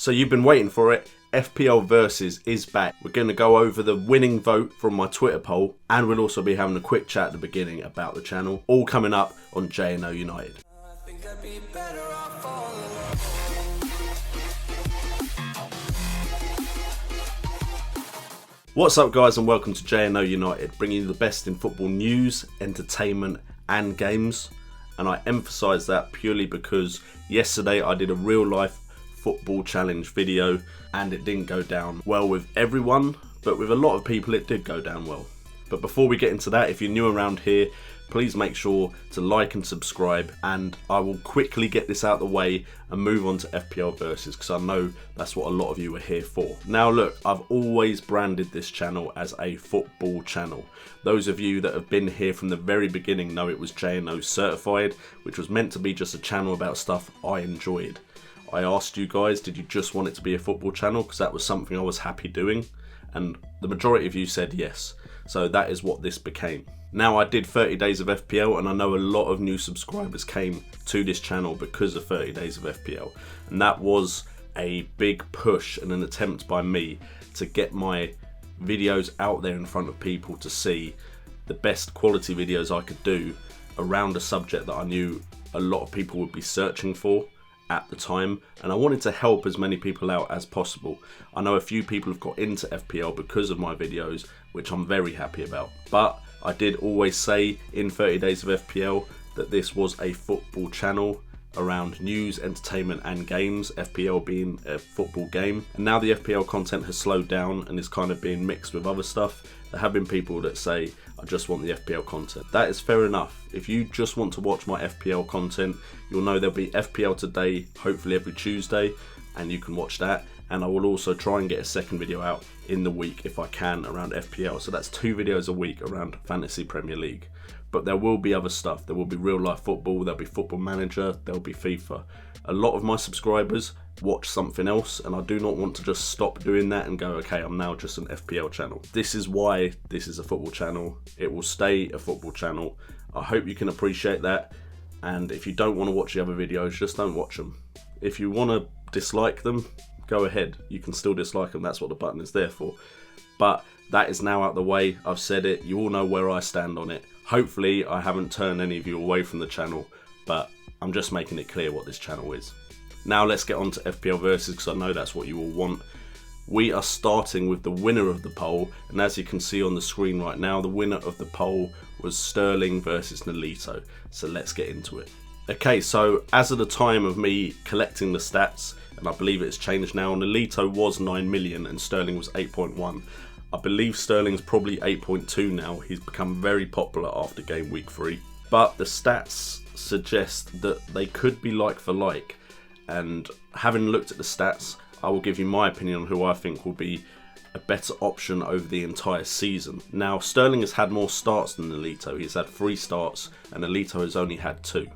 So you've been waiting for it. FPL Versus is back. We're going to go over the winning vote from my Twitter poll, and we'll also be having a quick chat at the beginning about the channel. All coming up on J&O United. What's up guys, and welcome to J&O United, bringing you the best in football news, entertainment and games. And I emphasise that purely because yesterday I did a real life football challenge video and it didn't go down well with everyone, but with a lot of people it did go down well. But before we get into that, if you're new around here, please make sure to like and subscribe, and I will quickly get this out of the way and move on to FPL Versus because I know that's what a lot of you are here for. Now look, I've always branded this channel as a football channel. Those of you that have been here from the very beginning know it was J&O certified, which was meant to be just a channel about stuff I enjoyed. I asked you guys, did you just want it to be a football channel? Because that was something I was happy doing, and the majority of you said yes. So that is what this became. Now I did 30 days of FPL, and I know a lot of new subscribers came to this channel because of 30 days of FPL. And that was a big push and an attempt by me to get my videos out there in front of people to see the best quality videos I could do around a subject that I knew a lot of people would be searching for at the time, and I wanted to help as many people out as possible. I know a few people have got into FPL because of my videos, which I'm very happy about, but I did always say in 30 days of FPL that this was a football channel around news, entertainment and games, FPL being a football game. And now the FPL content has slowed down and is kind of being mixed with other stuff. There have been people that say, I just want the FPL content. That is fair enough. If you just want to watch my FPL content, you'll know there'll be FPL today, hopefully every Tuesday, and you can watch that. And I will also try and get a second video out in the week if I can around FPL. So that's 2 videos a week around Fantasy Premier League. But there will be other stuff. There will be real life football, there'll be Football Manager, there'll be FIFA. A lot of my subscribers watch something else, and I do not want to just stop doing that and go, okay, I'm now just an FPL channel. This is why this is a football channel. It will stay a football channel. I hope you can appreciate that. And if you don't want to watch the other videos, just don't watch them. If you want to dislike them, go ahead. You can still dislike them. That's what the button is there for. But that is now out the way. I've said it. You all know where I stand on it. Hopefully I haven't turned any of you away from the channel, but I'm just making it clear what this channel is. Now let's get on to FPL Versus because I know that's what you all want. We are starting with the winner of the poll, and as you can see on the screen right now, the winner of the poll was Sterling versus Nolito. So let's get into it. Okay, so as of the time of me collecting the stats, and I believe it's changed now, Nolito was 9 million and Sterling was 8.1. I believe Sterling's probably 8.2 now. He's become very popular after game week 3. But the stats suggest that they could be like for like. And having looked at the stats, I will give you my opinion on who I think will be a better option over the entire season. Now, Sterling has had more starts than Nolito. He's had 3 starts and Nolito has only had 2.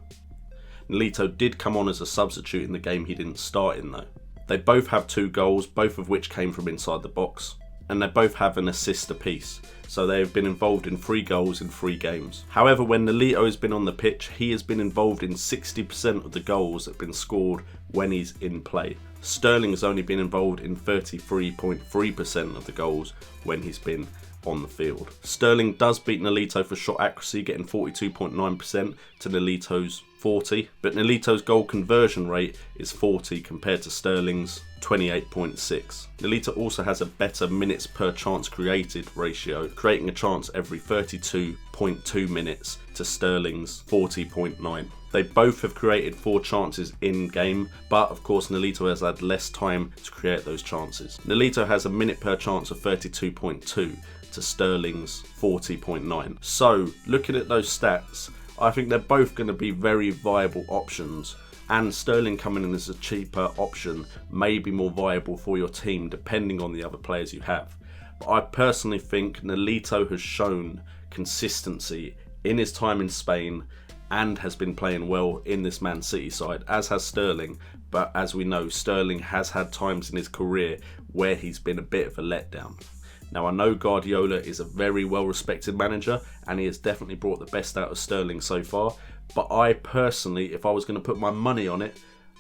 Nolito did come on as a substitute in the game he didn't start in though. They both have 2 goals, both of which came from inside the box. And they both have an assist apiece, so they have been involved in 3 goals in 3 games. However, when Nolito has been on the pitch, he has been involved in 60% of the goals that have been scored when he's in play. Sterling has only been involved in 33.3% of the goals when he's been on the field. Sterling does beat Nolito for shot accuracy, getting 42.9% to Nolito's 40, but Nolito's goal conversion rate is 40 compared to Sterling's 28.6. Nolito also has a better minutes per chance created ratio, creating a chance every 32.2 minutes to Sterling's 40.9. They both have created 4 chances in game, but of course Nolito has had less time to create those chances. Nolito has a minute per chance of 32.2 to Sterling's 40.9. So looking at those stats, I think they're both going to be very viable options, and Sterling coming in as a cheaper option may be more viable for your team depending on the other players you have. But I personally think Nolito has shown consistency in his time in Spain and has been playing well in this Man City side, as has Sterling. But as we know, Sterling has had times in his career where he's been a bit of a letdown. Now, I know Guardiola is a very well-respected manager and he has definitely brought the best out of Sterling so far. But I personally, if I was going to put my money on it,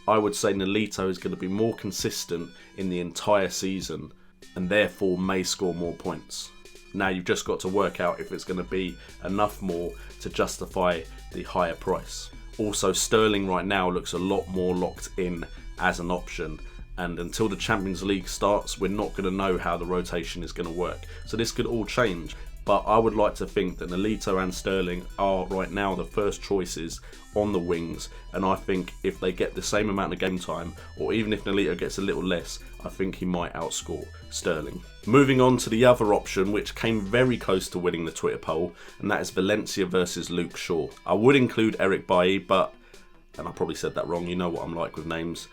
I would say Nolito is going to be more consistent in the entire season and therefore may score more points. Now you've just got to work out if it's going to be enough more to justify the higher price. Also, Sterling right now looks a lot more locked in as an option, and until the Champions League starts, we're not going to know how the rotation is going to work. So this could all change, but I would like to think that Nolito and Sterling are right now the first choices on the wings, and I think if they get the same amount of game time, or even if Nolito gets a little less, I think he might outscore Sterling. Moving on to the other option, which came very close to winning the Twitter poll, and that is Valencia versus Luke Shaw. I would include Eric Bailly, but, and I probably said that wrong, you know what I'm like with names,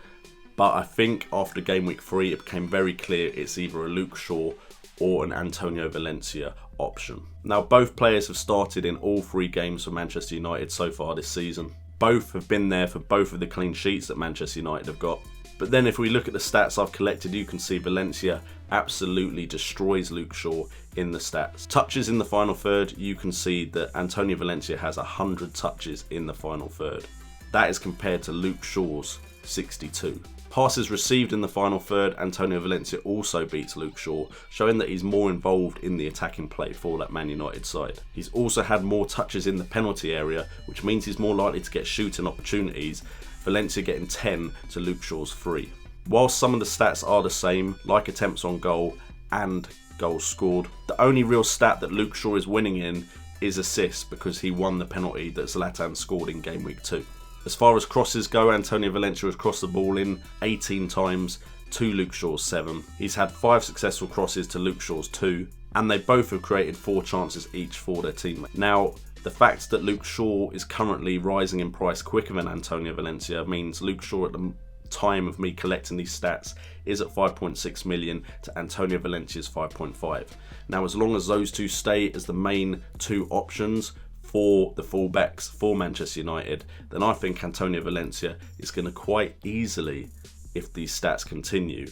but I think after game week 3 it became very clear it's either a Luke Shaw or an Antonio Valencia option. Now both players have started in all 3 games for Manchester United so far this season. Both have been there for both of the clean sheets that Manchester United have got. But then if we look at the stats I've collected, you can see Valencia absolutely destroys Luke Shaw in the stats. Touches in the final third, you can see that Antonio Valencia has 100 touches in the final third. That is compared to Luke Shaw's 62. Passes received in the final third, Antonio Valencia also beats Luke Shaw, showing that he's more involved in the attacking play for that Man United side. He's also had more touches in the penalty area, which means he's more likely to get shooting opportunities, Valencia getting 10 to Luke Shaw's 3. Whilst some of the stats are the same, like attempts on goal and goals scored, the only real stat that Luke Shaw is winning in is assists, because he won the penalty that Zlatan scored in game week 2. As far as crosses go, Antonio Valencia has crossed the ball in 18 times to Luke Shaw's 7. He's had 5 successful crosses to Luke Shaw's 2, and they both have created 4 chances each for their teammate. Now, the fact that Luke Shaw is currently rising in price quicker than Antonio Valencia means Luke Shaw at the time of me collecting these stats is at 5.6 million to Antonio Valencia's 5.5. Now, as long as those two stay as the main 2 options for the fullbacks for Manchester United, then I think Antonio Valencia is going to quite easily, if these stats continue,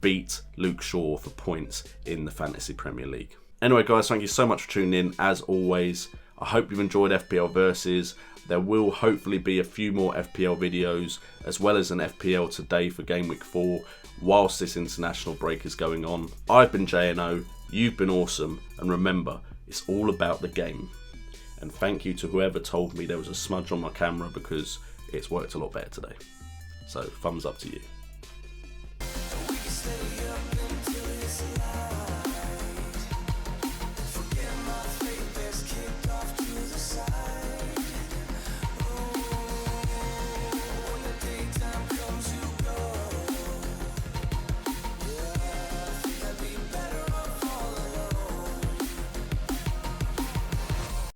beat Luke Shaw for points in the Fantasy Premier League. Anyway guys, thank you so much for tuning in. As always, I hope you've enjoyed FPL Versus. There will hopefully be a few more FPL videos, as well as an FPL today for game week 4 whilst this international break is going on. I've been JNO, you've been awesome, and remember, it's all about the game. And thank you to whoever told me there was a smudge on my camera, because it's worked a lot better today. So thumbs up to you.